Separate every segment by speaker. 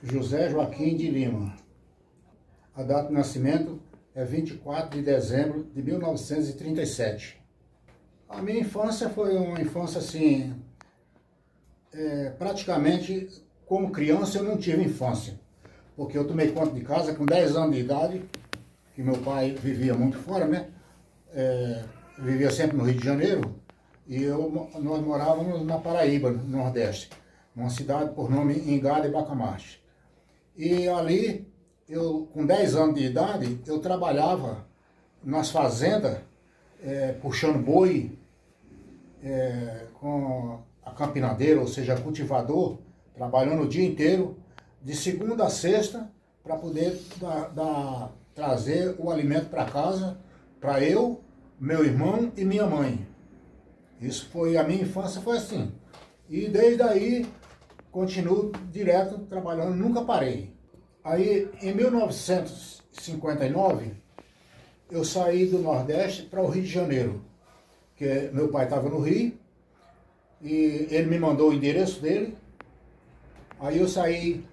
Speaker 1: José Joaquim de Lima. A data de nascimento é 24 de dezembro de 1937. A minha infância foi uma infância assim, praticamente como criança eu não tive infância. Porque eu tomei conta de casa com 10 anos de idade, que meu pai vivia muito fora, né? Vivia sempre no Rio de Janeiro, e nós morávamos na Paraíba, no Nordeste, numa cidade por nome Ingá de Bacamarte. E ali, eu com 10 anos de idade, eu trabalhava nas fazendas, puxando boi, com a campinadeira, ou seja, cultivador, trabalhando o dia inteiro, de segunda a sexta, para poder trazer o alimento para casa, para eu, meu irmão e minha mãe. Isso foi, a minha infância foi assim. E desde aí, continuo direto trabalhando, nunca parei. Aí, em 1959, eu saí do Nordeste para o Rio de Janeiro, que meu pai estava no Rio, e ele me mandou o endereço dele. Aí eu saí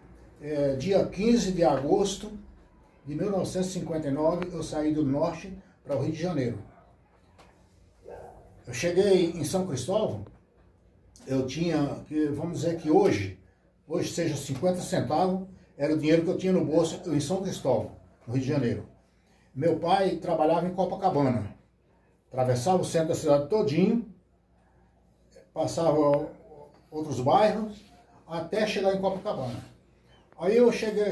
Speaker 1: dia 15 de agosto de 1959, eu saí do Norte para o Rio de Janeiro. Eu cheguei em São Cristóvão, eu tinha, vamos dizer que hoje seja 50 centavos, era o dinheiro que eu tinha no bolso em São Cristóvão, no Rio de Janeiro. Meu pai trabalhava em Copacabana, atravessava o centro da cidade todinho, passava outros bairros, até chegar em Copacabana. Aí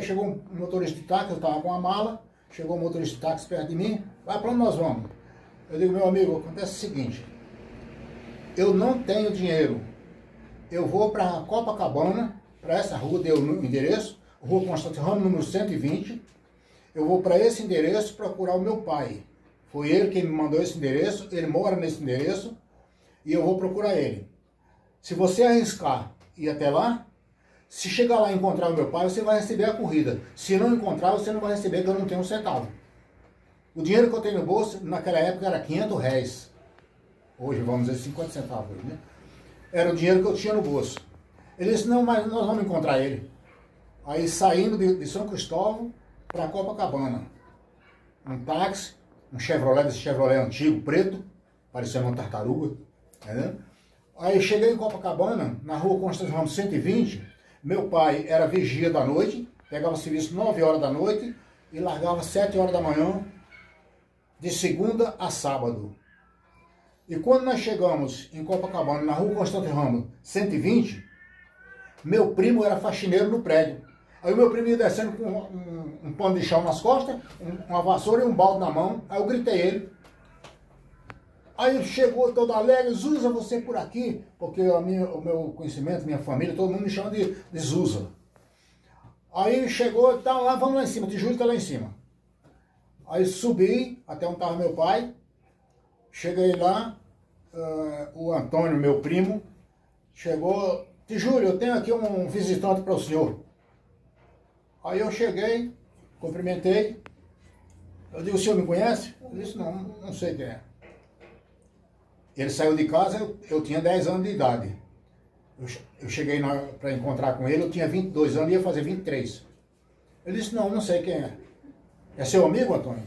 Speaker 1: chegou um motorista de táxi, eu estava com a mala, chegou um motorista de táxi perto de mim, vai, para onde nós vamos? Eu digo, meu amigo, acontece o seguinte, eu não tenho dinheiro, eu vou para Copacabana, para essa rua, deu o endereço, Rua Constante Ramos, número 120, eu vou para esse endereço procurar o meu pai. Foi ele quem me mandou esse endereço, ele mora nesse endereço, e eu vou procurar ele. Se você arriscar ir até lá, se chegar lá e encontrar o meu pai, você vai receber a corrida. Se não encontrar, você não vai receber, porque eu não tenho um centavo. O dinheiro que eu tenho no bolso, naquela época, era 500 réis. Hoje, vamos dizer, 50 centavos, né? Era o dinheiro que eu tinha no bolso. Ele disse, não, mas nós vamos encontrar ele. Aí, saindo de São Cristóvão para Copacabana. Um táxi, um Chevrolet, desse Chevrolet antigo, preto, parecendo uma tartaruga. Entendeu? Aí, cheguei em Copacabana, na rua Constante Ramos 120, meu pai era vigia da noite, pegava serviço 9 horas da noite e largava 7 horas da manhã, de segunda a sábado. E quando nós chegamos em Copacabana, na rua Constante Ramos 120, meu primo era faxineiro no prédio. Aí o meu primo ia descendo com um pano de chão nas costas, uma vassoura e um balde na mão. Aí eu gritei ele. Aí ele chegou todo alegre, Zusa, você por aqui? Porque o meu conhecimento, minha família, todo mundo me chama de Zusa. Aí chegou, tá lá, vamos lá em cima, Tijuca está lá em cima. Aí subi até onde estava meu pai, cheguei lá, o Antônio, meu primo, chegou, Tijúlio, eu tenho aqui um visitante para o senhor. Aí eu cheguei, cumprimentei, eu digo, o senhor me conhece? Ele disse, não sei quem é. Ele saiu de casa, eu tinha 10 anos de idade. Eu cheguei para encontrar com ele, eu tinha 22 anos e ia fazer 23. Ele disse, não sei quem é. É seu amigo, Antônio?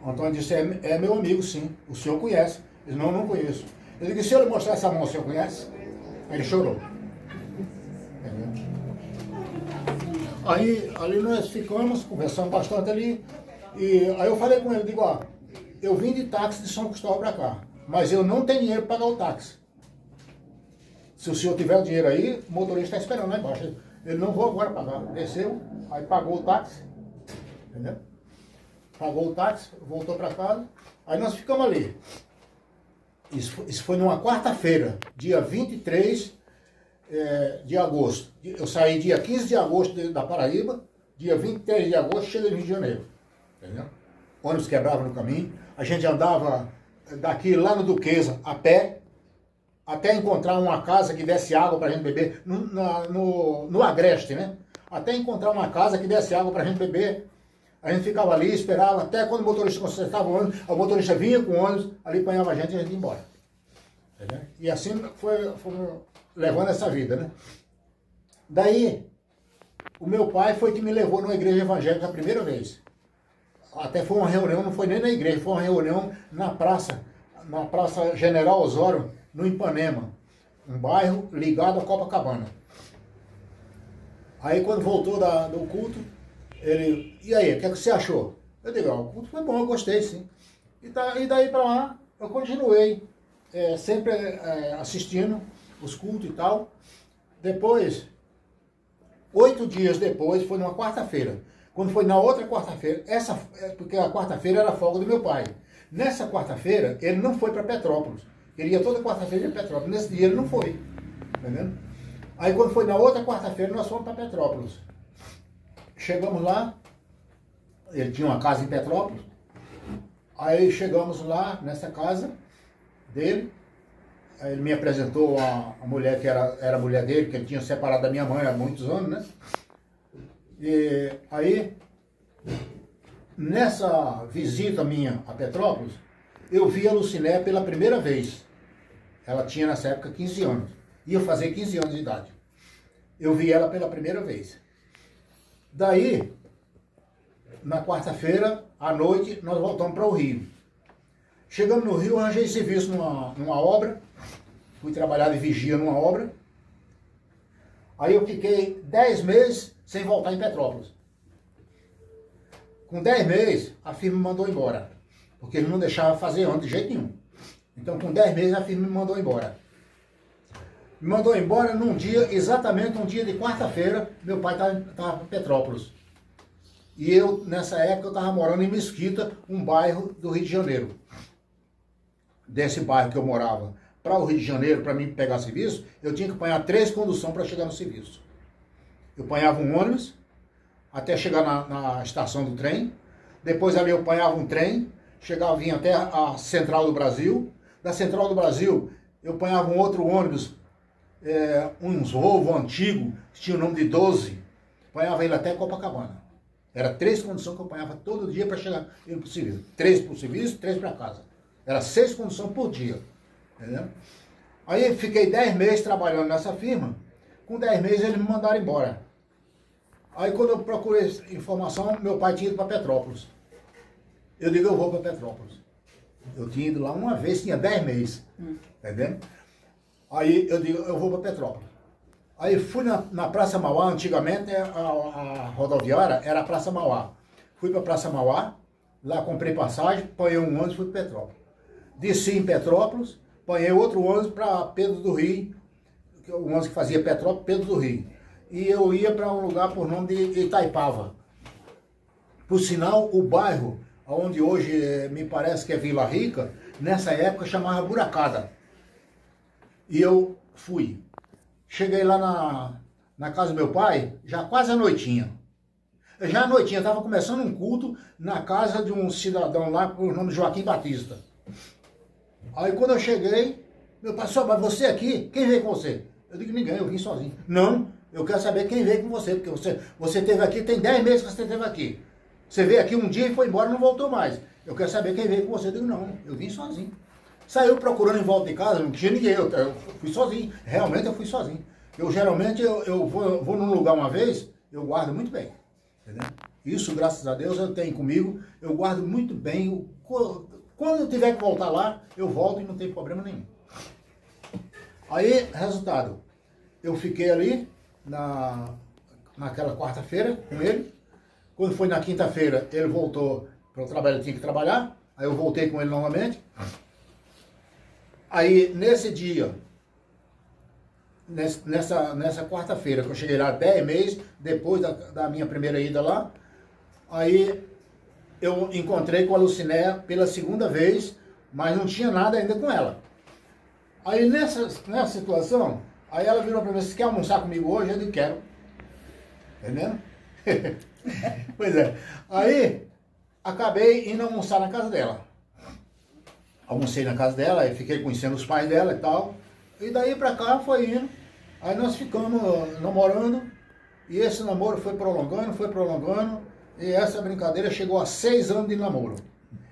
Speaker 1: O Antônio disse, é meu amigo, sim. O senhor conhece? Ele disse, não conheço. Eu disse, se eu lhe mostrar essa mão, o senhor conhece? Aí ele chorou. Entendeu? Aí ali nós ficamos, conversamos bastante ali. E aí eu falei com ele, digo, ó, eu vim de táxi de São Cristóvão para cá, mas eu não tenho dinheiro para pagar o táxi. Se o senhor tiver o dinheiro aí, o motorista está esperando lá embaixo. Ele não vou agora pagar. Desceu, aí pagou o táxi. Entendeu? Pagou o táxi, voltou para casa. Aí nós ficamos ali. Isso foi numa quarta-feira, dia 23 de agosto. Eu saí dia 15 de agosto da Paraíba, dia 23 de agosto cheguei no Rio de Janeiro. Entendeu? Ônibus quebrava no caminho. A gente andava daqui lá no Duquesa a pé, até encontrar uma casa que desse água para a gente beber, no Agreste, né? Até encontrar uma casa que desse água para a gente beber. A gente ficava ali, esperava, até quando o motorista consertava o ônibus, o motorista vinha com o ônibus, ali apanhava a gente e a gente ia embora. Entendeu? E assim foi levando essa vida, né? Daí, o meu pai foi que me levou numa igreja evangélica a primeira vez. Até foi uma reunião, não foi nem na igreja, foi uma reunião na Praça General Osório, no Ipanema, um bairro ligado a Copacabana. Aí quando voltou do culto, ele, e aí, o que você achou? Eu digo, o culto foi bom, eu gostei sim. E daí para lá, eu continuei, sempre assistindo os cultos e tal. Depois, 8 dias depois, foi numa quarta-feira. Quando foi na outra quarta-feira, porque a quarta-feira era a folga do meu pai. Nessa quarta-feira, ele não foi para Petrópolis. Ele ia toda quarta-feira em Petrópolis. Nesse dia ele não foi. Tá vendo? Aí quando foi na outra quarta-feira, nós fomos para Petrópolis. Chegamos lá, ele tinha uma casa em Petrópolis. Aí chegamos lá, nessa casa dele. Aí ele me apresentou a mulher que era a mulher dele, que ele tinha separado da minha mãe há muitos anos, né? E aí, nessa visita minha a Petrópolis, eu vi a Luciné pela primeira vez. Ela tinha nessa época 15 anos. Ia fazer 15 anos de idade. Eu vi ela pela primeira vez. Daí, na quarta-feira, à noite, nós voltamos para o Rio. Chegamos no Rio, arranjei serviço numa obra. Fui trabalhar de vigia numa obra. Aí eu fiquei 10 meses sem voltar em Petrópolis. Com 10 meses, a firma me mandou embora. Porque ele não deixava fazer antes de jeito nenhum. Então, com 10 meses, a firma me mandou embora. Me mandou embora num dia, exatamente um dia de quarta-feira, meu pai estava em Petrópolis. E eu, nessa época, eu estava morando em Mesquita, um bairro do Rio de Janeiro. Desse bairro que eu morava para o Rio de Janeiro, para mim pegar serviço, eu tinha que apanhar 3 conduções para chegar no serviço. Eu apanhava um ônibus até chegar na estação do trem. Depois ali eu apanhava um trem, vinha até a Central do Brasil. Da Central do Brasil eu apanhava um outro ônibus, uns Volvo antigo, que tinha o nome de 12. Apanhava ele até Copacabana. Era 3 conduções que eu apanhava todo dia para chegar para o serviço. 3 para o serviço, 3 para casa. Era 6 conduções por dia. Entendeu? Aí fiquei 10 meses trabalhando nessa firma. Com 10 meses eles me mandaram embora. Aí quando eu procurei informação, meu pai tinha ido para Petrópolis. Eu digo, eu vou para Petrópolis. Eu tinha ido lá uma vez, tinha 10 meses. Entendeu? Aí eu digo, eu vou para Petrópolis. Aí fui na Praça Mauá, antigamente a rodoviária era a Praça Mauá. Fui para a Praça Mauá, lá comprei passagem, apanhei um ônibus e fui para Petrópolis. Desci em Petrópolis, apanhei outro ônibus para Pedro do Rio, o ônibus que fazia Petrópolis, Pedro do Rio. E eu ia para um lugar por nome de Itaipava. Por sinal, o bairro, onde hoje me parece que é Vila Rica, nessa época chamava Buracada. E eu fui. Cheguei lá na casa do meu pai, já quase à noitinha. Já à noitinha, estava começando um culto na casa de um cidadão lá, por nome Joaquim Batista. Aí quando eu cheguei, meu pai, só, mas você aqui, quem veio com você? Eu digo, ninguém, eu vim sozinho. Não, eu quero saber quem veio com você, porque você esteve aqui, tem 10 meses que você esteve aqui. Você veio aqui um dia e foi embora e não voltou mais. Eu quero saber quem veio com você. Eu digo, não, eu vim sozinho. Saiu procurando em volta de casa, não tinha ninguém, eu fui sozinho. Realmente eu fui sozinho. Geralmente eu vou num lugar uma vez, eu guardo muito bem. Entendeu? Isso, graças a Deus, eu tenho comigo, eu guardo muito bem. Quando eu tiver que voltar lá, eu volto e não tem problema nenhum. Aí, resultado, eu fiquei ali naquela quarta-feira com ele. Quando foi na quinta-feira, ele voltou para o trabalho, ele tinha que trabalhar. Aí eu voltei com ele novamente. Aí, nesse dia, nessa quarta-feira, que eu cheguei lá 10 meses, depois da minha primeira ida lá, aí eu encontrei com a Luciné pela segunda vez, mas não tinha nada ainda com ela. Aí nessa situação, aí ela virou para mim, você quer almoçar comigo hoje? Eu disse, quero. Entendeu? Pois é. Aí, acabei indo almoçar na casa dela. Almocei na casa dela, aí fiquei conhecendo os pais dela e tal. E daí pra cá foi indo. Aí nós ficamos namorando. E esse namoro foi prolongando. E essa brincadeira chegou a 6 anos de namoro.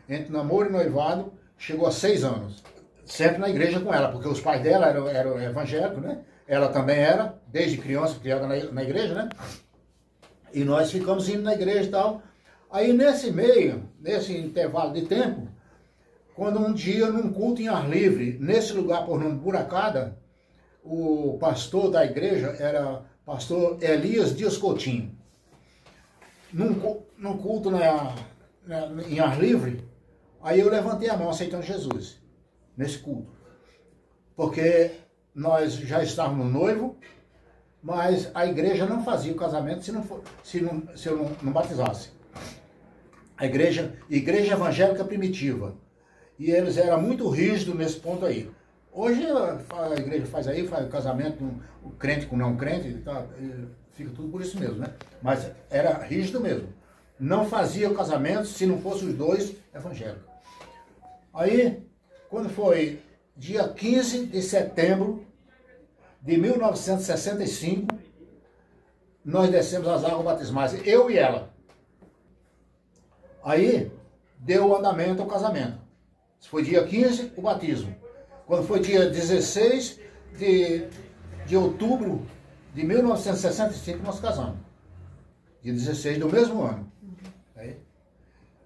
Speaker 1: Entre namoro e noivado, chegou a 6 anos. Sempre na igreja com ela, porque os pais dela eram evangélicos, né? Ela também era, desde criança, criada na igreja, né? E nós ficamos indo na igreja e tal. Aí nesse meio, nesse intervalo de tempo, quando um dia, num culto em ar livre, nesse lugar por nome Buracada, o pastor da igreja era pastor Elias Dias Coutinho. Num culto em ar livre, aí eu levantei a mão aceitando Jesus, nesse culto. Porque nós já estávamos noivos, mas a igreja não fazia o casamento se eu não batizasse. A igreja evangélica primitiva. E eles eram muito rígidos nesse ponto aí. Hoje a igreja faz o casamento, o crente com não crente, tá, fica tudo por isso mesmo, né? Mas era rígido mesmo. Não fazia o casamento se não fossem os dois evangélicos. Aí, quando foi dia 15 de setembro de 1965, nós descemos as águas batismais, eu e ela. Aí, deu o andamento ao casamento. Foi dia 15, o batismo. Quando foi dia 16 de outubro de 1965, nós casamos. Dia 16 do mesmo ano.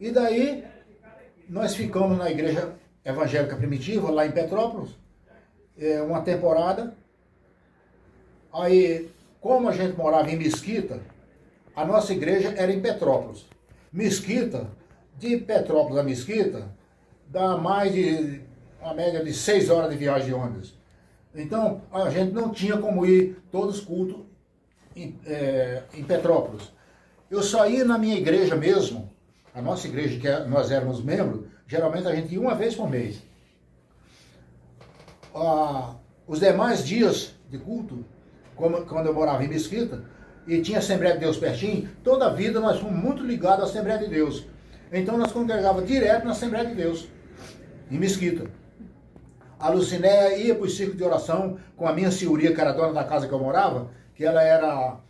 Speaker 1: E daí, nós ficamos na igreja evangélica primitiva, lá em Petrópolis, uma temporada. Aí, como a gente morava em Mesquita, a nossa igreja era em Petrópolis. Mesquita, de Petrópolis a Mesquita, dá mais de, a média de 6 horas de viagem de ônibus. Então, a gente não tinha como ir todos os cultos em Petrópolis. Eu só ia na minha igreja mesmo, a nossa igreja, que nós éramos membros, geralmente a gente ia uma vez por mês. Os demais dias de culto, quando eu morava em Mesquita, e tinha Assembleia de Deus pertinho, toda a vida nós fomos muito ligados à Assembleia de Deus. Então nós congregávamos direto na Assembleia de Deus, em Mesquita. A Lucinéia ia para o círculo de oração com a minha senhoria, que era dona da casa que eu morava, que ela era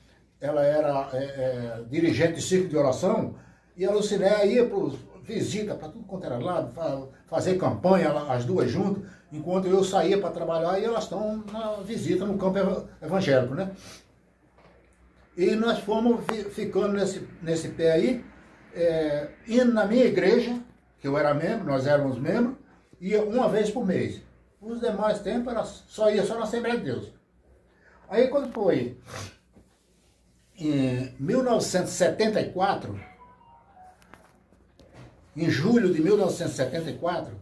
Speaker 1: dirigente de círculo de oração, e a Lucinéia ia para visita para tudo quanto era lado, fazer campanha, as duas juntas, enquanto eu saía para trabalhar e elas estão na visita no campo evangélico, né? E nós fomos ficando nesse pé aí, indo na minha igreja, que eu era membro, nós éramos membros, ia uma vez por mês. Os demais tempos ia só na Assembleia de Deus. Aí quando foi em 1974, em julho de 1974,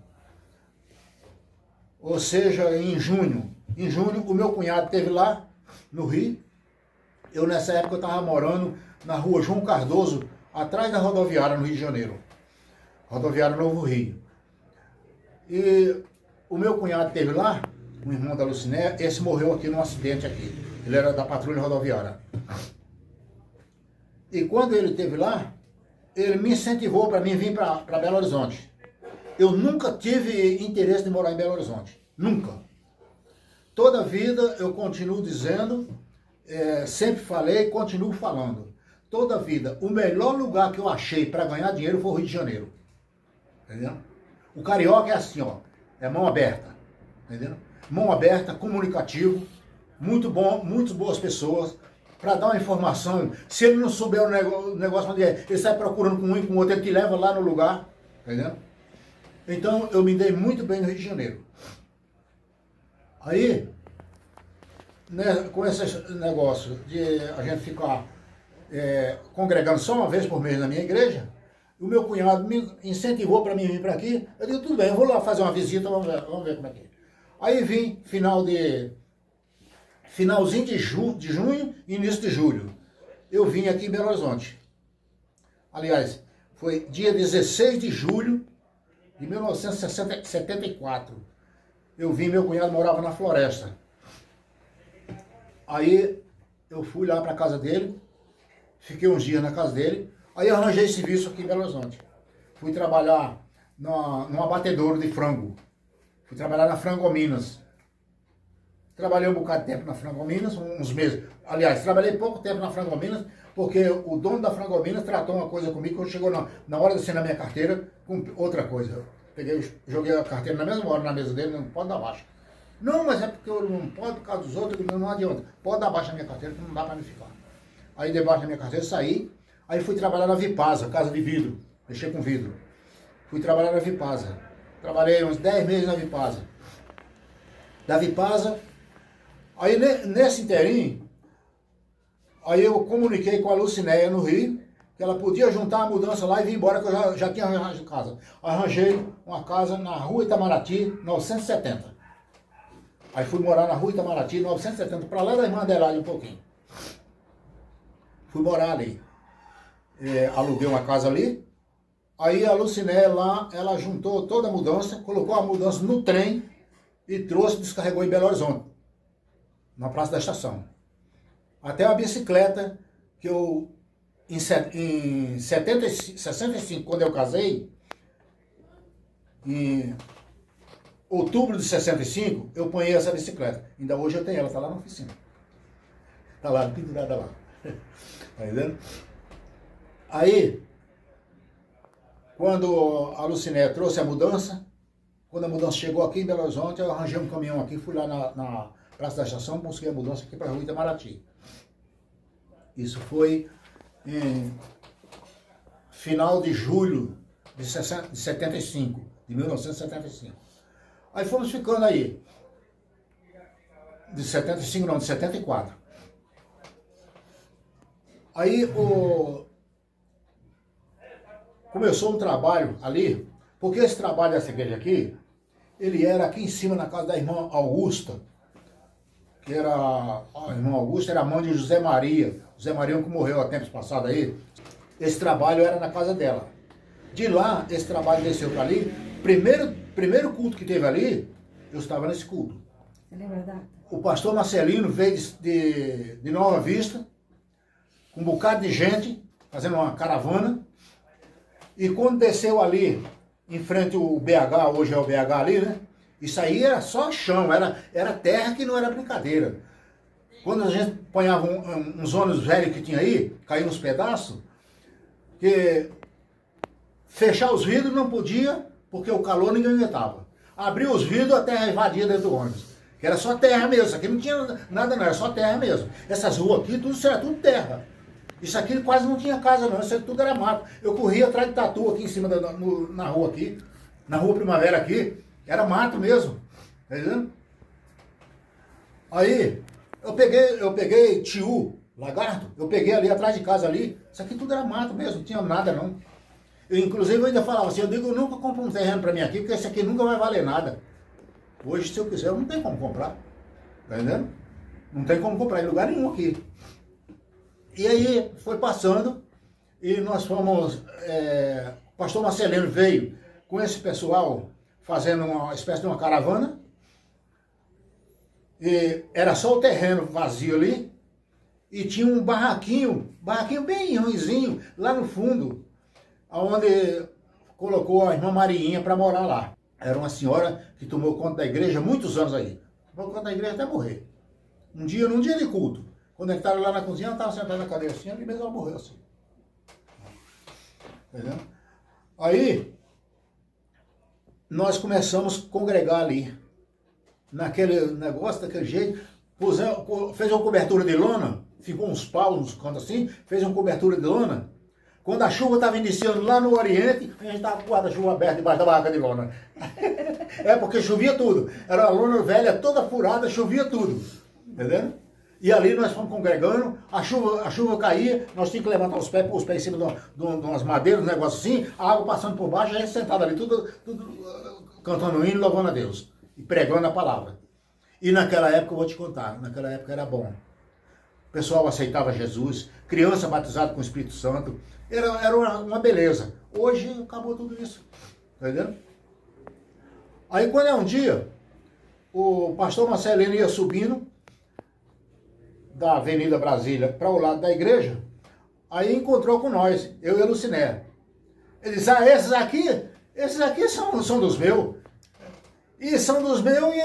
Speaker 1: ou seja, em junho o meu cunhado esteve lá no Rio. Eu nessa época estava morando na rua João Cardoso, atrás da rodoviária no Rio de Janeiro. Rodoviária Novo Rio. E o meu cunhado esteve lá, um irmão da Lucinéia, esse morreu aqui num acidente aqui. Ele era da patrulha rodoviária. E quando ele esteve lá, ele me incentivou para mim vir para Belo Horizonte. Eu nunca tive interesse de morar em Belo Horizonte. Nunca. Toda a vida eu continuo dizendo, sempre falei e continuo falando. Toda a vida, o melhor lugar que eu achei para ganhar dinheiro foi o Rio de Janeiro. Entendeu? O carioca é assim, ó, é mão aberta. Entendeu? Mão aberta, comunicativo, muito bom, muito boas pessoas. Para dar uma informação, se ele não souber o negócio onde é, ele sai procurando com um e com o outro, ele te leva lá no lugar, entendeu? Então, eu me dei muito bem no Rio de Janeiro. Aí, né, com esse negócio de a gente ficar congregando só uma vez por mês na minha igreja, o meu cunhado me incentivou para mim vir para aqui. Eu digo, tudo bem, eu vou lá fazer uma visita, vamos ver como é que é. Aí vim, finalzinho de junho e início de julho. Eu vim aqui em Belo Horizonte. Aliás, foi dia 16 de julho de 1974. Eu vim, meu cunhado morava na Floresta. Aí eu fui lá para a casa dele, fiquei uns dias na casa dele, aí arranjei serviço aqui em Belo Horizonte. Fui trabalhar num abatedouro de frango. Fui trabalhar na Frangominas. Trabalhei um bocado de tempo na Frangominas, uns meses. Aliás, trabalhei pouco tempo na Frangominas, porque o dono da Frangominas tratou uma coisa comigo, quando chegou na hora de assinar minha carteira, com outra coisa. Joguei a carteira na mesma hora na mesa dele, não pode dar baixa. Não, mas é porque eu não posso por causa dos outros, não adianta. Pode dar baixa na minha carteira, que não dá para me ficar. Aí debaixo da minha carteira saí, aí fui trabalhar na Vipasa, casa de vidro, mexer com vidro. Fui trabalhar na Vipasa. Trabalhei uns 10 meses na Vipasa. Da Vipasa, aí nesse inteirinho, aí eu comuniquei com a Lucinéia no Rio, que ela podia juntar a mudança lá e vir embora, que eu já tinha arranjado casa. Arranjei uma casa na rua Itamaraty, 970. Aí fui morar na rua Itamaraty, 970, para lá da Irmã Adelaide um pouquinho. Fui morar ali. Aluguei uma casa ali. Aí a Lucinéia lá, ela juntou toda a mudança, colocou a mudança no trem e trouxe, descarregou em Belo Horizonte, na Praça da Estação. Até a bicicleta que eu, em 65, quando eu casei, em outubro de 65, eu ponhei essa bicicleta. Ainda hoje eu tenho ela, tá lá na oficina. Tá lá, pendurada lá. Tá entendendo? Aí, quando a Lucinéia trouxe a mudança, quando a mudança chegou aqui em Belo Horizonte, eu arranjei um caminhão aqui, fui lá na Praça da Estação, busquei a mudança aqui para a rua Itamaraty. Isso foi em final de julho de 75, de 1975. Aí fomos ficando aí, de 75 não, de 74. Aí começou um trabalho ali, porque esse trabalho dessa igreja aqui, ele era aqui em cima na casa da irmã Augusta, que era, a irmã Augusta era mãe de José Maria que morreu há tempos passados aí. Esse trabalho era na casa dela. De lá, esse trabalho desceu para ali. Primeiro culto que teve ali, eu estava nesse culto.
Speaker 2: Você lembra da data?
Speaker 1: O pastor Marcelino veio de Nova Vista, com um bocado de gente, fazendo uma caravana. E quando desceu ali, em frente ao BH, hoje é o BH ali, né? Isso aí era só chão, era terra que não era brincadeira. Quando a gente apanhava uns ônibus velhos que tinha aí, caía uns pedaços, que fechar os vidros não podia, porque o calor ninguém aguentava. Abrir os vidros, a terra invadia dentro do ônibus. Que era só terra mesmo, isso aqui não tinha nada não, era só terra mesmo. Essas ruas aqui, tudo era tudo terra. Isso aqui quase não tinha casa não, isso aqui tudo era mato. Eu corria atrás de tatu aqui em cima na rua aqui, na rua Primavera aqui, era mato mesmo, tá entendendo? Aí, eu peguei Tiu, lagarto, eu peguei ali atrás de casa ali, isso aqui tudo era mato mesmo, não tinha nada não. Inclusive eu ainda falava assim, eu digo, eu nunca compro um terreno para mim aqui, porque esse aqui nunca vai valer nada. Hoje, se eu quiser, eu não tenho como comprar, tá entendendo? Não tem como comprar em lugar nenhum aqui. E aí, foi passando, e nós fomos, o pastor Marcelino veio com esse pessoal, fazendo uma espécie de uma caravana, e era só o terreno vazio ali, e tinha um barraquinho bem ruinzinho, lá no fundo, onde colocou a irmã Mariinha para morar lá. Era uma senhora que tomou conta da igreja muitos anos aí. Tomou conta da igreja até morrer. Num dia de culto, quando entraram lá na cozinha, ela estava sentada na cadeira assim, e mesmo ela morreu assim. Entendeu? Aí, nós começamos a congregar ali, naquele negócio, daquele jeito, fez uma cobertura de lona, ficou uns paus nos cantos assim, fez uma cobertura de lona. Quando a chuva estava iniciando lá no Oriente, a gente estava com o guarda-chuva aberto debaixo da barraca de lona. Porque chovia tudo. Era uma lona velha, toda furada, chovia tudo. Entendeu? E ali nós fomos congregando, a chuva caía, nós tínhamos que levantar os pés em cima de umas madeiras, um negócio assim, a água passando por baixo, a gente sentado ali, tudo cantando hino, louvando a Deus. E pregando a palavra. E naquela época, eu vou te contar, naquela época era bom. O pessoal aceitava Jesus, criança batizada com o Espírito Santo, era uma beleza. Hoje acabou tudo isso, tá entendendo? Aí quando é um dia, o pastor Marcelino ia subindo da Avenida Brasília para o lado da igreja, aí encontrou com nós, eu e a Lucinéia. Ele disse, esses aqui são dos meus. E são dos meus, e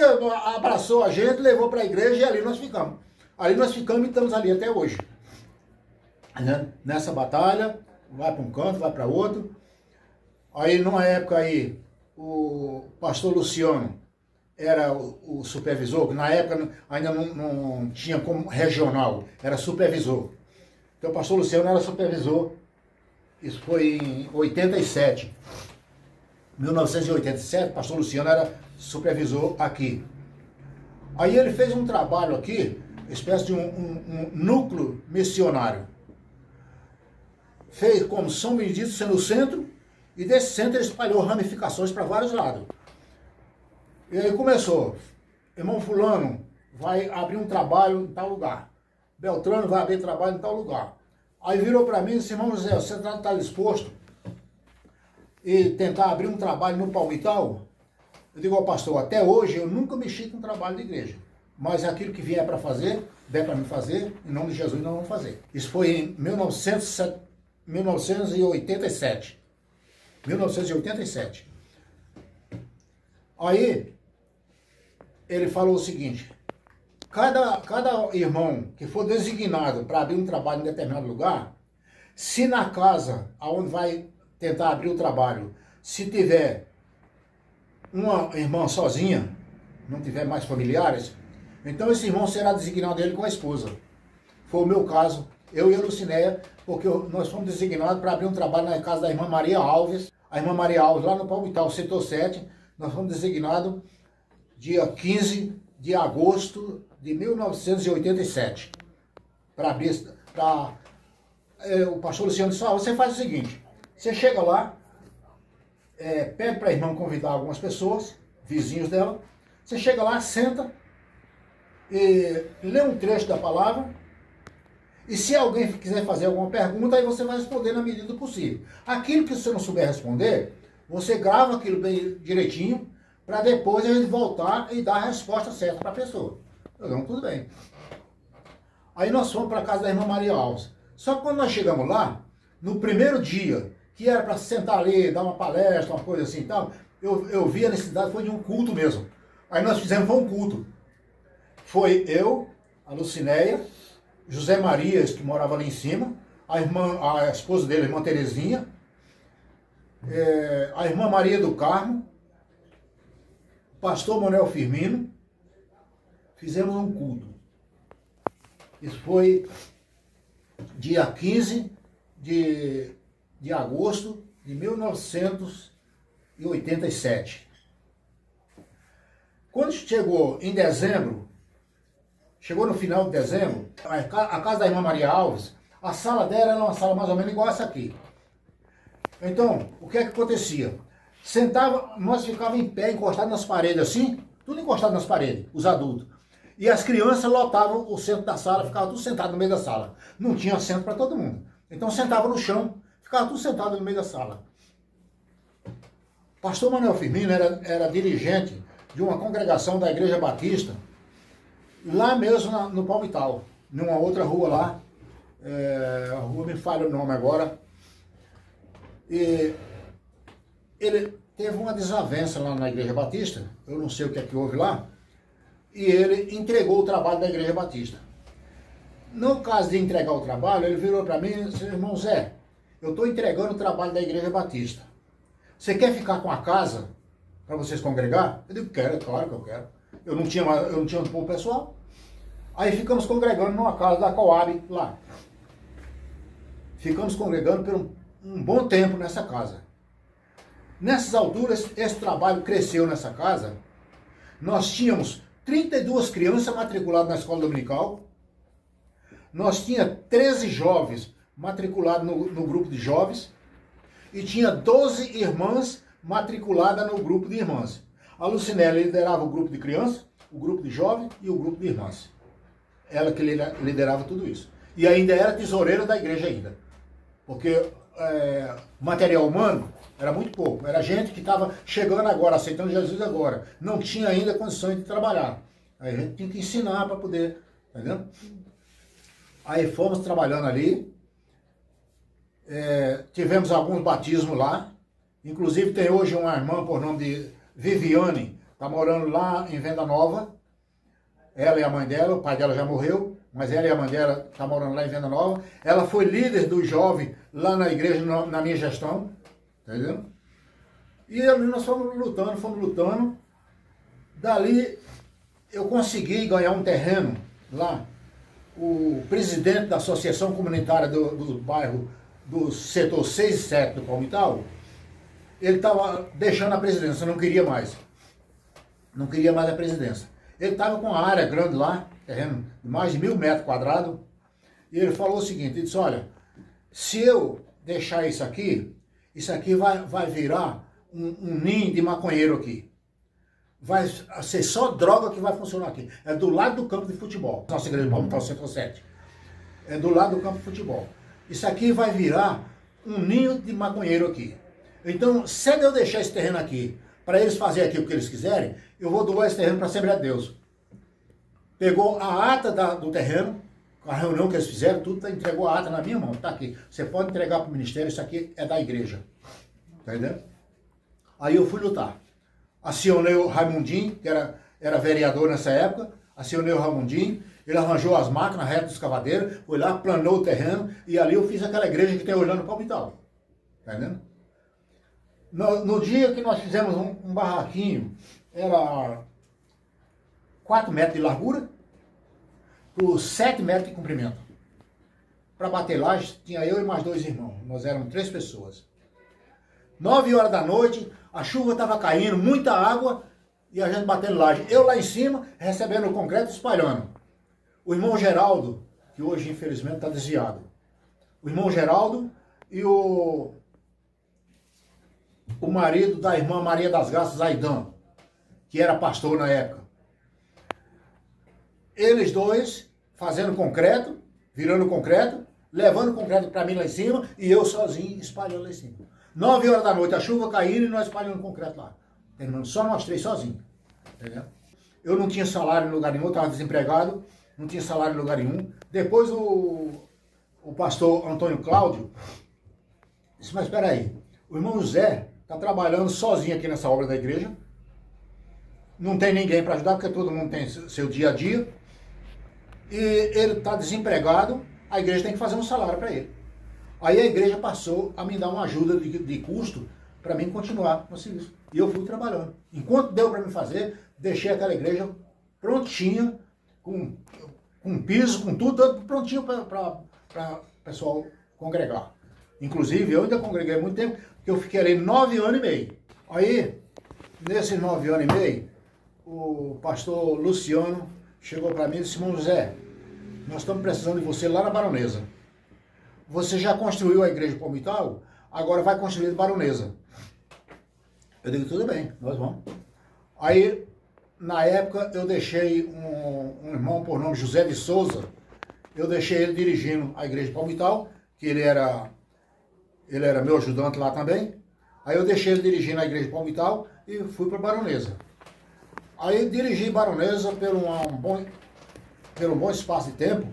Speaker 1: abraçou a gente, levou para a igreja e ali nós ficamos. Ali nós ficamos e estamos ali até hoje. Nessa batalha, vai para um canto, vai para outro. Aí numa época aí, o pastor Luciano era o supervisor, que na época ainda não tinha como regional, era supervisor. Então o pastor Luciano era supervisor. Isso foi em 87. 1987, o pastor Luciano era supervisor aqui. Aí ele fez um trabalho aqui, espécie de um núcleo missionário. Fez como São Benedito sendo o centro, e desse centro ele espalhou ramificações para vários lados. E aí começou, irmão fulano vai abrir um trabalho em tal lugar. Beltrano vai abrir trabalho em tal lugar. Aí virou para mim e disse, irmão José, você está disposto e tentar abrir um trabalho no Palmital? Eu digo ao pastor, até hoje eu nunca mexi com trabalho de igreja, mas aquilo que vier para fazer, der para me fazer, em nome de Jesus nós vamos fazer. Isso foi em 1987. 1987. Aí ele falou o seguinte, cada irmão que for designado para abrir um trabalho em determinado lugar, se na casa onde vai tentar abrir o trabalho, se tiver uma irmã sozinha, não tiver mais familiares, então esse irmão será designado ele com a esposa. Foi o meu caso, eu e a Lucinéia, porque nós fomos designados para abrir um trabalho na casa da irmã Maria Alves, a irmã Maria Alves lá no Palmital, setor 7, nós fomos designados dia 15 de agosto de 1987, para abrir, o pastor Luciano disse, você faz o seguinte, você chega lá, pede para a irmã convidar algumas pessoas, vizinhos dela, você chega lá, senta, e lê um trecho da palavra, e se alguém quiser fazer alguma pergunta, aí você vai responder na medida do possível. Aquilo que você não souber responder, você grava aquilo bem direitinho, para depois a gente voltar e dar a resposta certa para a pessoa. Então, tudo bem. Aí nós fomos para a casa da irmã Maria Alves. Só que quando nós chegamos lá, no primeiro dia, que era para sentar ali, dar uma palestra, uma coisa assim e tal, eu vi a necessidade, foi de um culto mesmo. Aí nós fizemos um culto. Foi eu, a Lucinéia, José Marias, que morava ali em cima, a esposa dele, a irmã Terezinha, a irmã Maria do Carmo, o pastor Manuel Firmino, fizemos um culto. Isso foi dia 15 de agosto de 1987. Quando chegou em dezembro, chegou no final de dezembro, a casa da irmã Maria Alves, a sala dela era uma sala mais ou menos igual a essa aqui. Então, o que é que acontecia? Nós ficávamos em pé, encostados nas paredes assim, tudo encostado nas paredes, os adultos. E as crianças lotavam o centro da sala, ficavam tudo sentado no meio da sala. Não tinha assento para todo mundo. Então sentava no chão, ficava tudo sentado no meio da sala. O pastor Manuel Firmino era dirigente de uma congregação da Igreja Batista, lá mesmo no Palmital, numa outra rua lá, a rua me falha o nome agora, e ele teve uma desavença lá na Igreja Batista, eu não sei o que é que houve lá, e ele entregou o trabalho da Igreja Batista. No caso de entregar o trabalho, ele virou para mim e disse, irmão Zé, eu estou entregando o trabalho da Igreja Batista. Você quer ficar com a casa para vocês congregar? Eu digo, quero, é claro que eu quero. Eu não tinha um povo pessoal. Aí ficamos congregando numa casa da Coab lá. Ficamos congregando por um bom tempo nessa casa. Nessas alturas, esse trabalho cresceu nessa casa. Nós tínhamos 32 crianças matriculadas na escola dominical. Nós tínhamos 13 jovens matriculados no grupo de jovens. E tinha 12 irmãs matriculadas no grupo de irmãs. A Lucinelli liderava o grupo de crianças, o grupo de jovens e o grupo de irmãs. Ela que liderava tudo isso. E ainda era tesoureira da igreja ainda. Porque material humano era muito pouco. Era gente que estava chegando agora, aceitando Jesus agora. Não tinha ainda condições de trabalhar. Aí a gente tinha que ensinar para poder, tá vendo? Aí fomos trabalhando ali. Tivemos alguns batismos lá. Inclusive tem hoje uma irmã por nome de Viviane, está morando lá em Venda Nova. Ela e a mãe dela, o pai dela já morreu, mas ela e a mãe dela estão morando lá em Venda Nova. Ela foi líder dos jovens lá na igreja, na minha gestão, entendeu? E ali nós fomos lutando. Dali eu consegui ganhar um terreno lá, o presidente da Associação Comunitária do bairro, do setor 6 e 7 do Palmital, ele estava deixando a presidência, não queria mais. Não queria mais a presidência. Ele estava com uma área grande lá, terreno de mais de 1000 metros quadrados, e ele falou o seguinte, ele disse, olha, se eu deixar isso aqui vai virar um ninho de maconheiro aqui. Vai ser só droga que vai funcionar aqui. É do lado do campo de futebol. Nossa igreja de Palmital, Centro 7. É do lado do campo de futebol. Isso aqui vai virar um ninho de maconheiro aqui. Então, se eu deixar esse terreno aqui, para eles fazerem aqui o que eles quiserem, eu vou doar esse terreno para a Assembleia de Deus. Pegou a ata do terreno, a reunião que eles fizeram, tudo, entregou a ata na minha mão. Está aqui. Você pode entregar para o ministério, isso aqui é da igreja. Tá entendendo? Aí eu fui lutar. Acionei o Raimundinho, que era vereador nessa época, acionei o Raimundinho, ele arranjou as máquinas, a reta dos escavadeiros, foi lá, planou o terreno, e ali eu fiz aquela igreja que tem hoje lá no Palmital. Tá entendendo? No dia que nós fizemos um barraquinho, era 4 metros de largura, por 7 metros de comprimento. Para bater laje, tinha eu e mais 2 irmãos, nós éramos 3 pessoas. 9 horas da noite, a chuva estava caindo, muita água, e a gente batendo laje. Eu lá em cima, recebendo o concreto, espalhando. O irmão Geraldo, que hoje infelizmente está desviado. O irmão Geraldo e o marido da irmã Maria das Graças, Aidan, que era pastor na época. Eles dois fazendo concreto, virando concreto, levando concreto para mim lá em cima, e eu sozinho espalhando lá em cima. 9 horas da noite, a chuva caindo e nós espalhando concreto lá. Só nós 3 sozinhos. Entendeu? Eu não tinha salário em lugar nenhum, eu estava desempregado, não tinha salário em lugar nenhum. Depois o pastor Antônio Cláudio disse, mas espera aí, o irmão José está trabalhando sozinho aqui nessa obra da igreja, não tem ninguém para ajudar, porque todo mundo tem seu dia a dia, e ele está desempregado, a igreja tem que fazer um salário para ele. Aí a igreja passou a me dar uma ajuda de custo para mim continuar no serviço. E eu fui trabalhando. Enquanto deu para me fazer, deixei aquela igreja prontinha, com piso, com tudo prontinho para o pessoal congregar. Inclusive, eu ainda congreguei muito tempo, porque eu fiquei ali 9 anos e meio. Aí, nesses 9 anos e meio, o pastor Luciano chegou para mim e disse, irmão José, nós estamos precisando de você lá na Baronesa. Você já construiu a igreja Palmital, agora vai construir a Baronesa. Eu digo, tudo bem, nós vamos. Aí, na época, eu deixei um irmão por nome José de Souza, eu deixei ele dirigindo a igreja Palmital, que ele era meu ajudante lá também. Aí eu deixei ele dirigindo a igreja Palmital e fui para Baronesa. Aí dirigi Baronesa pelo um bom espaço de tempo.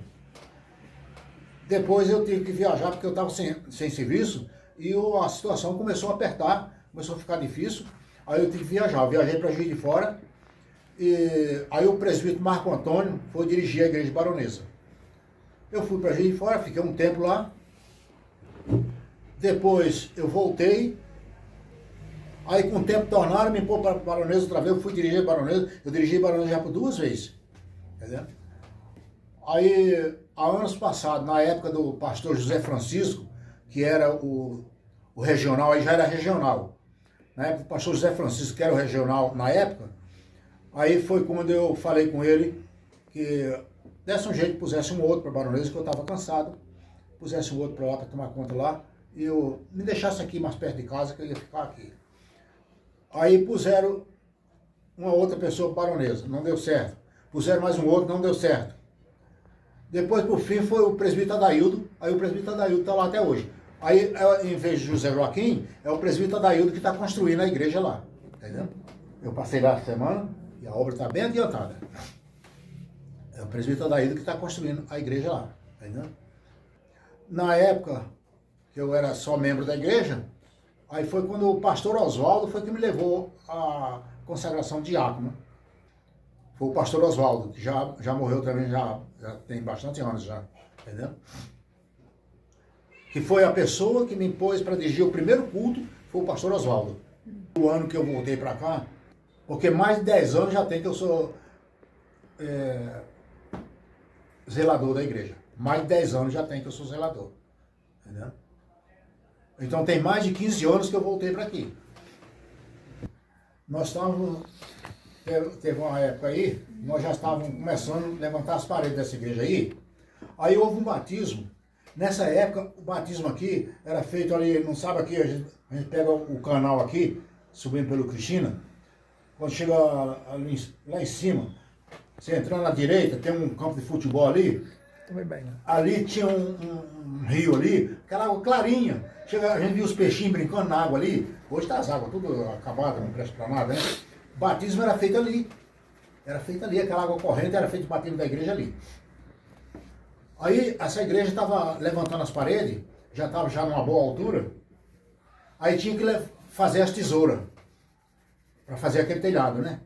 Speaker 1: Depois eu tive que viajar porque eu estava sem serviço e a situação começou a apertar, começou a ficar difícil. Aí eu tive que viajar, eu viajei para Juiz de Fora. E aí o presbítero Marco Antônio foi dirigir a igreja Baronesa. Eu fui para Juiz de Fora, fiquei um tempo lá. Depois eu voltei. Aí com o tempo tornaram me pôr para Baronesa outra vez, eu fui dirigir a Baronesa. Eu dirigi a Baronesa já por 2 vezes. Entendeu? Aí, há anos passados, na época do pastor José Francisco, que era o regional, aí já era regional. Na época do pastor José Francisco, que era o regional na época, aí foi quando eu falei com ele que desse um jeito, pusesse um outro para Baronesa, que eu estava cansado, pusesse um outro para lá, para tomar conta lá, e eu me deixasse aqui mais perto de casa, que eu ia ficar aqui. Aí puseram uma outra pessoa para Baronesa, não deu certo. Puseram mais um outro, não deu certo. Depois, por fim, foi o presbítero Adaildo. Aí o presbítero Adaildo está lá até hoje. Aí, em vez de José Joaquim, é o presbítero Adaildo que está construindo a igreja lá. Entendeu? Eu passei lá essa semana e a obra está bem adiantada. É o presbítero Adaildo que está construindo a igreja lá. Entendeu? Na época que eu era só membro da igreja, aí foi quando o pastor Oswaldo foi que me levou à consagração de diácono. Foi o pastor Oswaldo, que já morreu também, já tem bastante anos já, entendeu? Que foi a pessoa que me impôs para dirigir o primeiro culto, foi o pastor Oswaldo. O ano que eu voltei para cá, porque mais de 10 anos já tem que eu sou zelador da igreja. Mais de 10 anos já tem que eu sou zelador. Entendeu? Então tem mais de 15 anos que eu voltei para aqui. Nós estávamos, teve uma época aí, nós já estávamos começando a levantar as paredes dessa igreja aí. Aí houve um batismo. Nessa época, o batismo aqui era feito ali, não sabe aqui, a gente pega o canal aqui, subindo pelo Cristina. Quando chega ali, lá em cima, você entrando na direita, tem um campo de futebol ali. Ali tinha um rio ali, aquela água clarinha. A gente viu os peixinhos brincando na água ali. Hoje está as águas tudo acabadas, não presta para nada, né? O batismo era feito ali. Era feito ali, aquela água corrente era feito o batismo da igreja ali. Aí essa igreja estava levantando as paredes, já estava já numa boa altura. Aí tinha que fazer as tesouras, para fazer aquele telhado, né?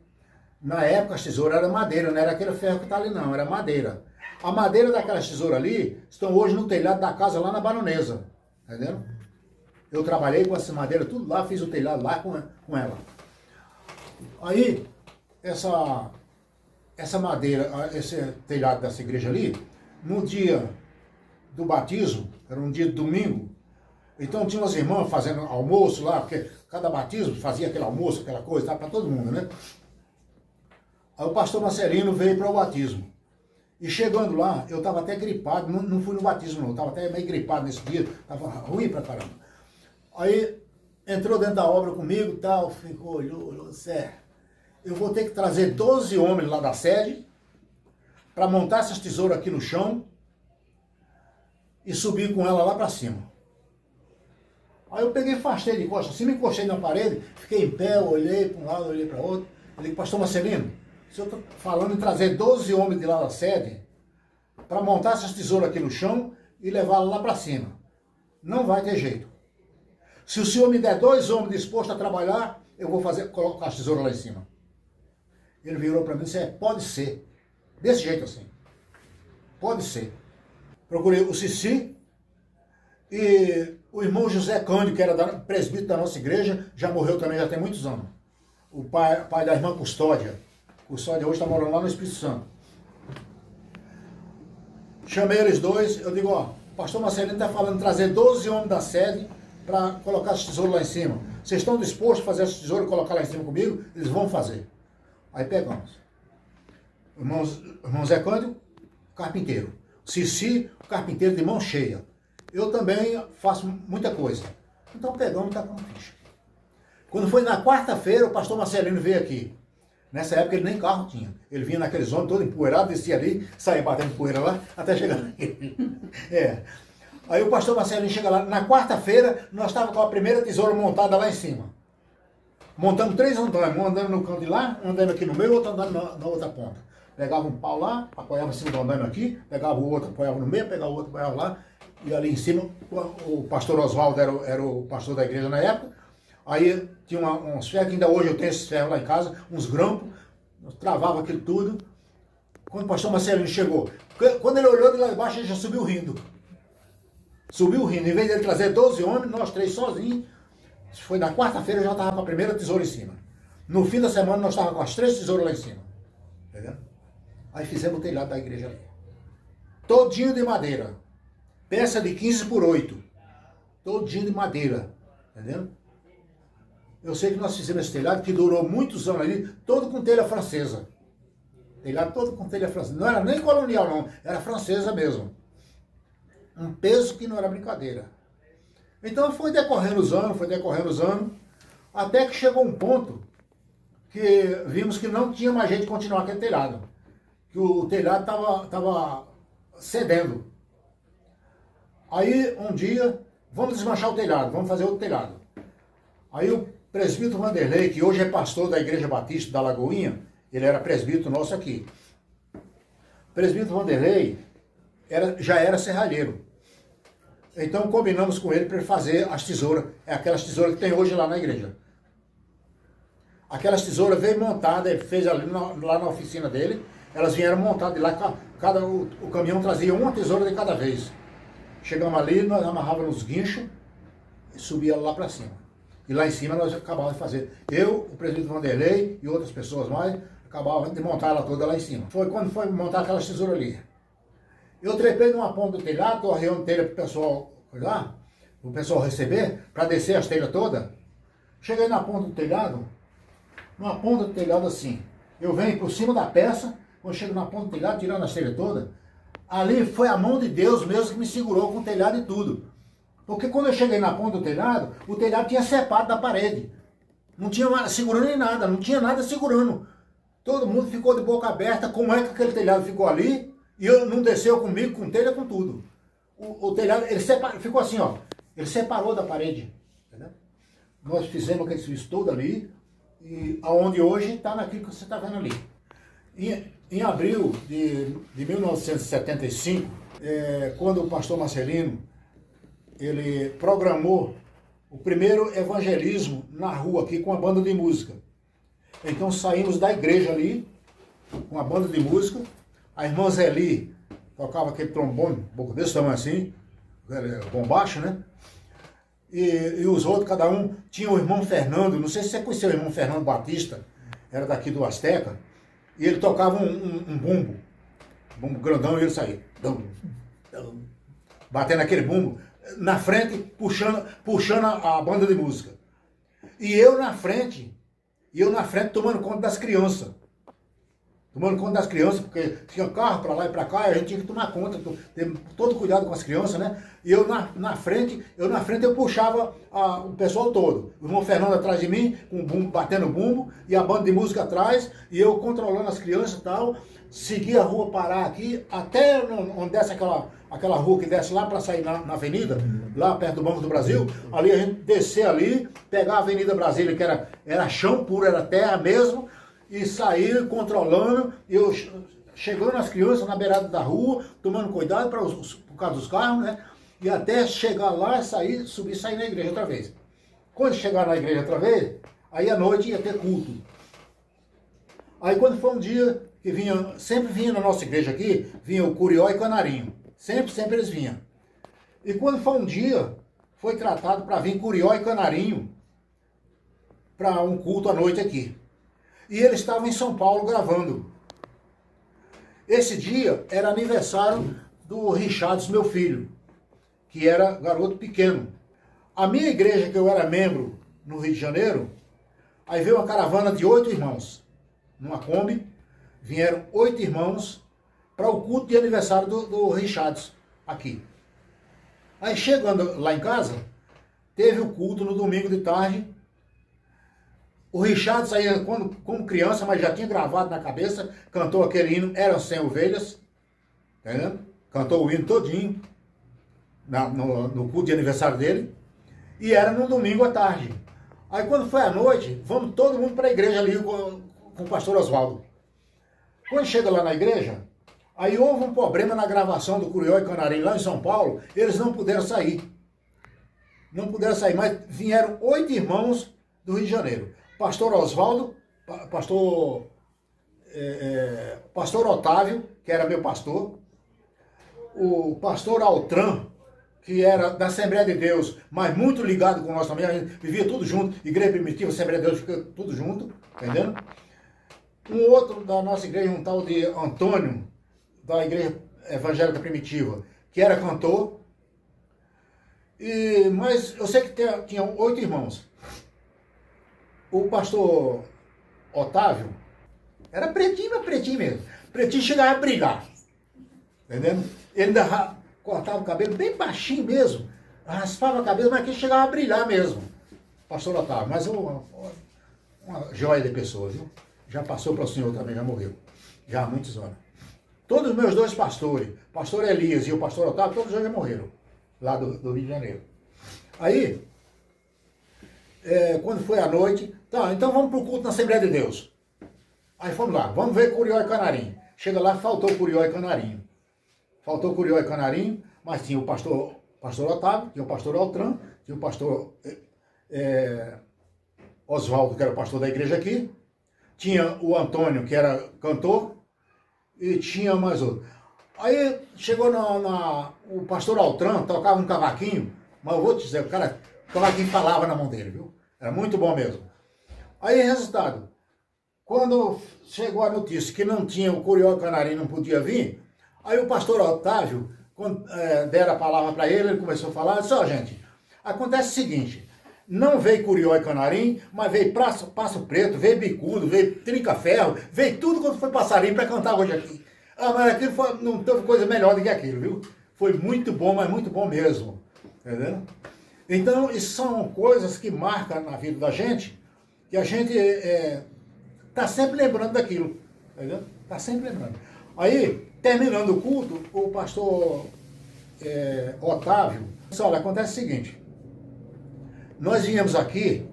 Speaker 1: Na época as tesouras eram madeira, não era aquele ferro que está ali não, era madeira. A madeira daquelas tesouras ali estão hoje no telhado da casa lá na Baronesa, entendeu? Eu trabalhei com essa madeira, tudo lá, fiz o telhado lá com ela. Aí, essa madeira, esse telhado dessa igreja ali, no dia do batismo, era um dia de domingo, então tinha umas irmãs fazendo almoço lá, porque cada batismo fazia aquele almoço, aquela coisa, tá, para todo mundo, né? Aí o pastor Marcelino veio para o batismo. E chegando lá, eu estava até gripado, não fui no batismo não, estava até meio gripado nesse dia, estava ruim pra caramba. Aí entrou dentro da obra comigo e tal, ficou, olhou, sério, eu vou ter que trazer 12 homens lá da sede para montar essas tesouras aqui no chão e subir com ela lá para cima. Aí eu peguei, afastei de costas, assim, me encostei na parede, fiquei em pé, olhei para um lado, olhei para outro. Eu digo, pastor Marcelino, o senhor está falando em trazer 12 homens de lá da sede para montar essas tesouras aqui no chão e levá-las lá para cima. Não vai ter jeito. Se o senhor me der 2 homens dispostos a trabalhar, eu vou colocar as tesouras lá em cima. Ele virou para mim e disse, pode ser. Desse jeito assim. Pode ser. Procurei o Cici e o irmão José Cândido, que era presbítero da nossa igreja, já morreu também, já tem muitos anos. O pai da irmã Custódia. Custódia hoje está morando lá no Espírito Santo. Chamei eles dois, eu digo, ó, o pastor Marcelino está falando de trazer 12 homens da sede para colocar as tesouras lá em cima. Vocês estão dispostos a fazer as tesouras e colocar lá em cima comigo? Eles vão fazer. Aí pegamos. O irmão Zé Cândido, carpinteiro. Cici, carpinteiro de mão cheia. Eu também faço muita coisa. Então pegamos e tá com ficha. Quando foi na quarta-feira, o pastor Marcelino veio aqui. Nessa época ele nem carro tinha. Ele vinha naqueles ônibus todo empoeirado, descia ali, saía batendo poeira lá, até chegar aqui. Aí o pastor Marcelino chega lá. Na quarta-feira, nós estávamos com a primeira tesoura montada lá em cima. Montamos 3 andaimes, um andando no canto de lá, um andando aqui no meio, outro andando na outra ponta. Pegava um pau lá, apoiava em cima do andame aqui, pegava o outro, apoiava no meio, pegava o outro, apoiava lá. E ali em cima, o pastor Oswaldo era o pastor da igreja na época. Aí tinha uns ferros, que ainda hoje eu tenho esses ferros lá em casa, uns grampos, travava aquilo tudo. Quando o pastor Marcelino chegou, quando ele olhou de lá embaixo, ele já subiu rindo. Subiu rindo. Em vez dele trazer 12 homens, nós 3 sozinhos. Foi na quarta-feira, eu já estava com a primeira tesoura em cima. No fim da semana, nós estávamos com as 3 tesouras lá em cima. Entendeu? Aí fizemos o telhado da igreja ali. Todinho de madeira. Peça de 15 por 8. Todinho de madeira. Entendeu? Eu sei que nós fizemos esse telhado que durou muitos anos ali, todo com telha francesa. Telhado todo com telha francesa. Não era nem colonial não, era francesa mesmo. Um peso que não era brincadeira. Então foi decorrendo os anos, até que chegou um ponto que vimos que não tinha mais jeito de continuar aquele telhado. Que o telhado estava cedendo. Aí um dia, vamos desmanchar o telhado, vamos fazer outro telhado. Aí o presbítero Vanderlei, que hoje é pastor da Igreja Batista da Lagoinha, ele era presbítero nosso aqui. O presbítero Vanderlei já era serralheiro. Então combinamos com ele para ele fazer as tesouras, aquelas tesouras que tem hoje lá na igreja. Aquelas tesouras veio montada, ele fez ali lá na oficina dele, elas vieram montadas de lá, o caminhão trazia uma tesoura de cada vez. Chegamos ali, nós amarrávamos nos guinchos e subia lá para cima. E lá em cima nós acabávamos de fazer. Eu, o presbítero Vanderlei e outras pessoas mais, acabávamos de montar ela toda lá em cima. Foi quando foi montar aquelas tesouras ali. Eu trepei numa ponta do telhado, tô arreando telha pro pessoal lá, o pessoal receber, para descer as telhas todas. Cheguei na ponta do telhado, numa ponta do telhado assim. Eu venho por cima da peça, quando chego na ponta do telhado, tirando as telhas todas, ali foi a mão de Deus mesmo que me segurou com o telhado e tudo. Porque quando eu cheguei na ponta do telhado, o telhado tinha separado da parede. Não tinha segurando nem nada, não tinha nada segurando. Todo mundo ficou de boca aberta, como é que aquele telhado ficou ali e eu não desceu comigo, com telha, com tudo. O telhado, ele ficou assim, ó, ele separou da parede. Entendeu? Nós fizemos aquele serviço todo ali, e aonde hoje está naquilo que você está vendo ali. Em abril de 1975, quando o pastor Marcelino, ele programou o primeiro evangelismo na rua aqui com a banda de música. Então saímos da igreja ali, com a banda de música, a irmã Zeli tocava aquele trombone, um pouco desse tamanho assim, bom baixo, né? E os outros, cada um, tinha o irmão Fernando, não sei se você conheceu o irmão Fernando Batista, era daqui do Azteca, e ele tocava um bumbo grandão, e ele saía, batendo aquele bumbo, na frente, puxando a banda de música. E eu na frente tomando conta das crianças. Tomando conta das crianças, porque tinha carro para lá e para cá, e a gente tinha que tomar conta, ter todo cuidado com as crianças, né? E eu na frente eu puxava o pessoal todo. O irmão Fernando atrás de mim, com o bumbo, batendo o bumbo, e a banda de música atrás, e eu controlando as crianças e tal. Segui a rua parar aqui, até onde desce aquela rua que desce lá para sair na avenida, lá perto do Banco do Brasil. Ali a gente descer ali, pegar a Avenida Brasília, que era chão puro, era terra mesmo, e sair controlando, eu chegando as crianças na beirada da rua, tomando cuidado por causa dos carros, né? E até chegar lá, subir e sair na igreja outra vez. Quando chegar na igreja outra vez, aí à noite ia ter culto. Aí quando foi um dia que sempre vinha na nossa igreja aqui, vinha o Curió e Canarinho. Sempre eles vinham. E quando foi um dia, foi tratado para vir Curió e Canarinho para um culto à noite aqui. E eles estavam em São Paulo gravando. Esse dia era aniversário do Richards, meu filho, que era garoto pequeno. A minha igreja, que eu era membro no Rio de Janeiro, aí veio uma caravana de 8 irmãos, numa Kombi, vieram 8 irmãos para o culto de aniversário do Richards, aqui. Aí chegando lá em casa, teve o culto no domingo de tarde. O Richard saía como criança, mas já tinha gravado na cabeça, cantou aquele hino, Eram 100 Ovelhas, entendeu? Cantou o hino todinho no culto de aniversário dele, e era no domingo à tarde. Aí quando foi à noite, vamos todo mundo para a igreja ali com o pastor Oswaldo. Quando chega lá na igreja, aí houve um problema na gravação do Curió e Canarinho lá em São Paulo, eles não puderam sair. Não puderam sair, mas vieram 8 irmãos do Rio de Janeiro. Pastor Oswaldo, pastor Otávio, que era meu pastor, o pastor Altran, que era da Assembleia de Deus, mas muito ligado com nós também, a gente vivia tudo junto, Igreja Primitiva, Assembleia de Deus, fica tudo junto, entendendo? Um outro da nossa igreja, um tal de Antônio, da Igreja Evangélica Primitiva, que era cantor, mas eu sei que tinham 8 irmãos. O pastor Otávio era pretinho, mas pretinho mesmo. Pretinho chegava a brigar. Entendendo? Ele ainda cortava o cabelo bem baixinho mesmo. Raspava a cabeça, mas aqui chegava a brilhar mesmo. Pastor Otávio. Mas uma joia de pessoa, viu? Já passou para o senhor também, já morreu. Já há muitos anos. Todos os meus 2 pastores, pastor Elias e o pastor Otávio, todos já morreram. Lá do Rio de Janeiro. Aí, quando foi à noite, tá, então vamos para o culto na Assembleia de Deus. Aí fomos lá, vamos ver Curió e Canarinho. Chega lá, faltou Curió e Canarinho. Faltou Curió e Canarinho, mas tinha o pastor Otávio, tinha o pastor Altran, tinha o pastor Oswaldo, que era o pastor da igreja aqui, tinha o Antônio, que era cantor, e tinha mais outro. Aí chegou o pastor Altran, tocava um cavaquinho, mas eu vou te dizer, o cavaquinho falava na mão dele, viu? Era muito bom mesmo. Aí, resultado, quando chegou a notícia que não tinha o Curió e Canarinho, não podia vir, Aí o pastor Otávio, quando deram a palavra para ele, ele começou a falar, disse, ó gente, acontece o seguinte, não veio Curió e Canarim, mas veio Passo Preto, veio Bicudo, veio Trinca-Ferro, veio tudo quanto foi passarinho para cantar hoje aqui. Ah, mas aquilo não teve coisa melhor do que aquilo, viu? Foi muito bom, mas muito bom mesmo, entendeu? Então, isso são coisas que marcam na vida da gente, que a gente está sempre lembrando daquilo, entendeu? Está sempre lembrando. Aí, terminando o culto, o pastor Otávio disse, olha, acontece o seguinte, nós viemos aqui,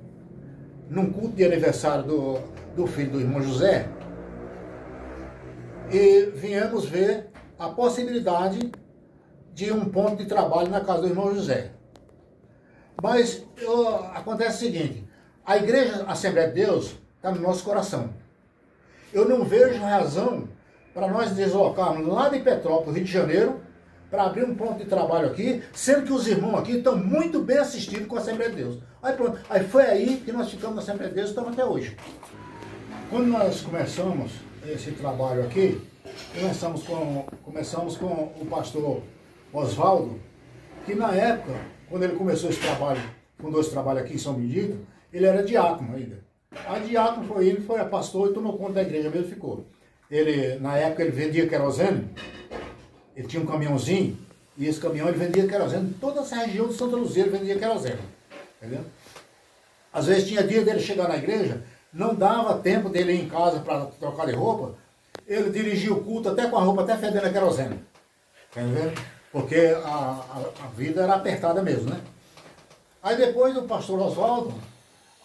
Speaker 1: num culto de aniversário do filho do irmão José, e viemos ver a possibilidade de um ponto de trabalho na casa do irmão José. Mas acontece o seguinte, a igreja Assembleia de Deus está no nosso coração. Eu não vejo razão para nós deslocarmos lá de Petrópolis, Rio de Janeiro, para abrir um ponto de trabalho aqui, sendo que os irmãos aqui estão muito bem assistidos com a Assembleia de Deus. Aí pronto, aí foi aí que nós ficamos na Assembleia de Deus e estamos até hoje. Quando nós começamos esse trabalho aqui, começamos com o pastor Oswaldo, que na época, quando ele começou esse trabalho, fundou esse trabalho aqui em São Benedito, ele era diácono ainda. A diácono foi ele, foi a pastor e tomou conta da igreja mesmo, ficou. Ele, na época, ele vendia querosene, ele tinha um caminhãozinho, e esse caminhão ele vendia querosene, toda essa região de Santa Luzia ele vendia querosene, entendeu? Às vezes tinha dia dele chegar na igreja, não dava tempo dele ir em casa para trocar de roupa, ele dirigia o culto até com a roupa até fedendo a querosene, entendeu? Porque a vida era apertada mesmo, né? Aí depois do pastor Oswaldo,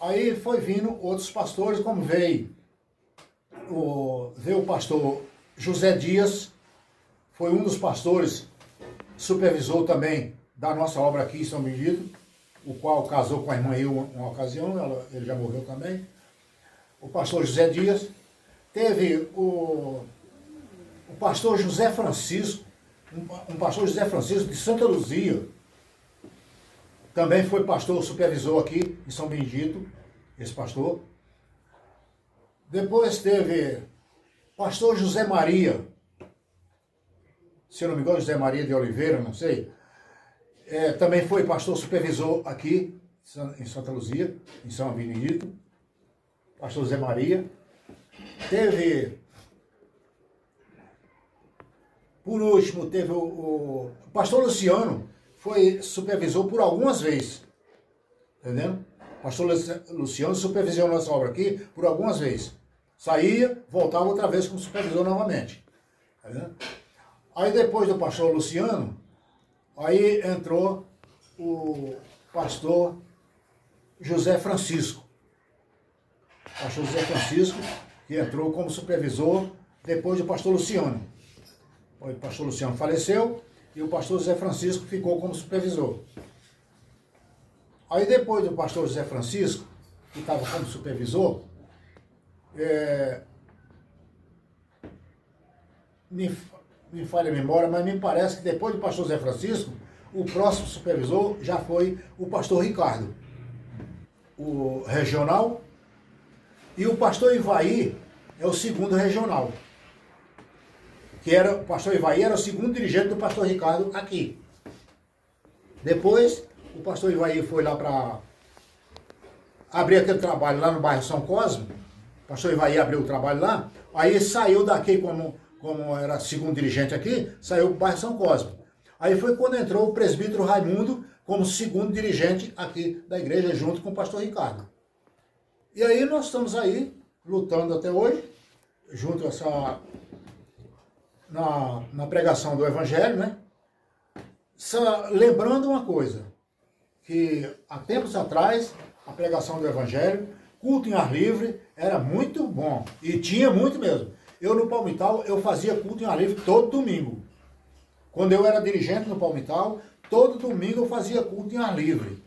Speaker 1: aí foi vindo outros pastores, como veio o pastor José Dias, foi um dos pastores, supervisor também da nossa obra aqui em São Benedito, o qual casou com a irmã Eu uma ocasião, ele já morreu também. O pastor José Dias. Teve o pastor José Francisco, um pastor José Francisco de Santa Luzia, também foi pastor supervisor aqui em São Benedito, esse pastor. Depois teve pastor José Maria, se eu não me engano, José Maria de Oliveira, não sei, também foi pastor supervisor aqui em Santa Luzia, em São Benedito, pastor José Maria. Teve, por último, teve o pastor Luciano, foi supervisor por algumas vezes, entendeu? Pastor Luciano supervisionou nossa obra aqui por algumas vezes. Saía, voltava outra vez como supervisor novamente, entendeu? Aí depois do pastor Luciano, aí entrou o pastor José Francisco. Pastor José Francisco, que entrou como supervisor depois do pastor Luciano. O pastor Luciano faleceu e o pastor José Francisco ficou como supervisor. Aí depois do pastor José Francisco, que estava como supervisor, me falha a memória, mas me parece que depois do pastor José Francisco, o próximo supervisor já foi o pastor Ricardo, o regional, e o pastor Ivaí é o segundo regional. O pastor Ivaí era o segundo dirigente do pastor Ricardo aqui. Depois, o pastor Ivaí foi lá para abrir aquele trabalho lá no bairro São Cosme. O pastor Ivaí abriu o trabalho lá. Aí saiu daqui como era segundo dirigente aqui, saiu para o bairro São Cosme. Aí foi quando entrou o presbítero Raimundo como segundo dirigente aqui da igreja, junto com o pastor Ricardo. E aí nós estamos aí, lutando até hoje, junto na pregação do Evangelho, né? Só lembrando uma coisa, que há tempos atrás, a pregação do Evangelho, culto em ar livre, era muito bom, e tinha muito mesmo. Eu no Palmital, eu fazia culto em ar livre todo domingo. Quando eu era dirigente no Palmital, todo domingo eu fazia culto em ar livre.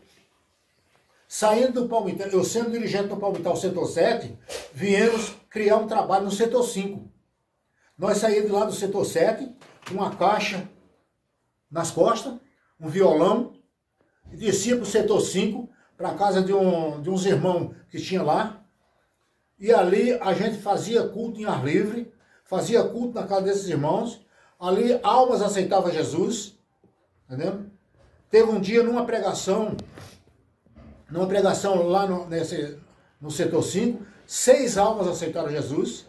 Speaker 1: Saindo do Palmital, eu sendo dirigente do Palmital Setor 7, viemos criar um trabalho no Setor 5. Nós saímos lá do Setor 7, com uma caixa nas costas, um violão, e descia para o Setor 5, para a casa de uns irmãos que tinha lá. E ali a gente fazia culto em ar livre, fazia culto na casa desses irmãos. Ali almas aceitavam Jesus, entendeu? Teve um dia numa pregação lá no setor 5, 6 almas aceitaram Jesus.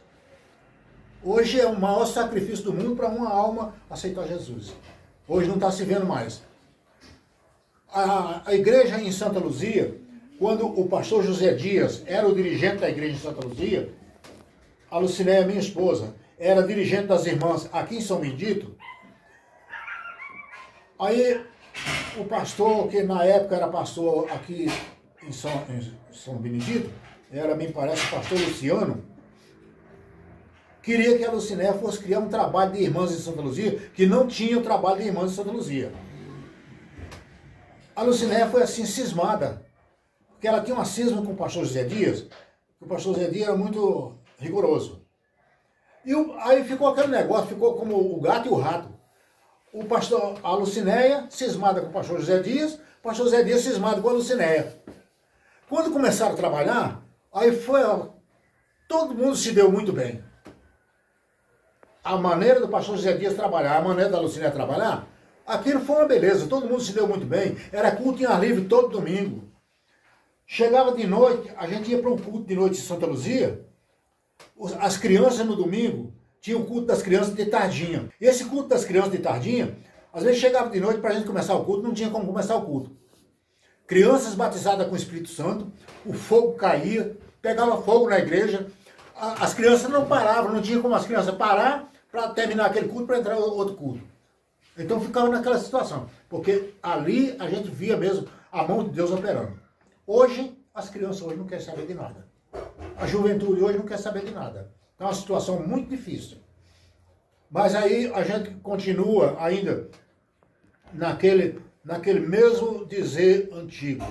Speaker 1: Hoje é o maior sacrifício do mundo para uma alma aceitar Jesus. Hoje não está se vendo mais. A igreja em Santa Luzia, quando o pastor José Dias era o dirigente da igreja em Santa Luzia, a Lucinéia, minha esposa, era dirigente das irmãs aqui em São Benedito. Aí o pastor, que na época era pastor aqui em São Benedito, me parece, o pastor Luciano, queria que a Lucinéia fosse criar um trabalho de irmãs em Santa Luzia, que não tinha o trabalho de irmãs em Santa Luzia. A Lucinéia foi assim cismada, porque ela tinha uma cisma com o pastor José Dias, que o pastor José Dias era muito rigoroso. E aí ficou aquele negócio, ficou como o gato e o rato. A Lucinéia cismada com o pastor José Dias, o pastor José Dias cismado com a Lucinéia. Quando começaram a trabalhar, aí todo mundo se deu muito bem. A maneira do pastor José Dias trabalhar, a maneira da Lucinéia trabalhar, aquilo foi uma beleza, todo mundo se deu muito bem. Era culto em ar livre todo domingo. Chegava de noite, a gente ia para um culto de noite em Santa Luzia. As crianças no domingo tinham o culto das crianças de tardinha. E esse culto das crianças de tardinha, às vezes chegava de noite para a gente começar o culto, não tinha como começar o culto. Crianças batizadas com o Espírito Santo, o fogo caía, pegava fogo na igreja, as crianças não paravam, não tinha como as crianças parar para terminar aquele culto para entrar outro culto. Então ficava naquela situação, porque ali a gente via mesmo a mão de Deus operando. Hoje, as crianças hoje não querem saber de nada. A juventude hoje não quer saber de nada. É uma situação muito difícil. Mas aí a gente continua ainda naquele mesmo dizer antigo.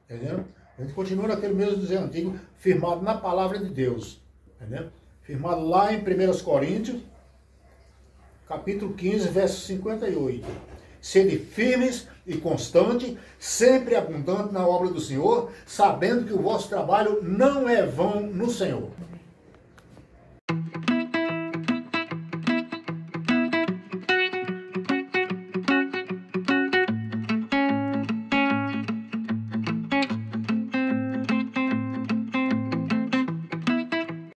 Speaker 1: Entendeu? A gente continua naquele mesmo dizer antigo, firmado na palavra de Deus. Entendeu? Firmado lá em 1 Coríntios, capítulo 15, verso 58. Sede firmes e constantes, sempre abundante na obra do Senhor, sabendo que o vosso trabalho não é vão no Senhor.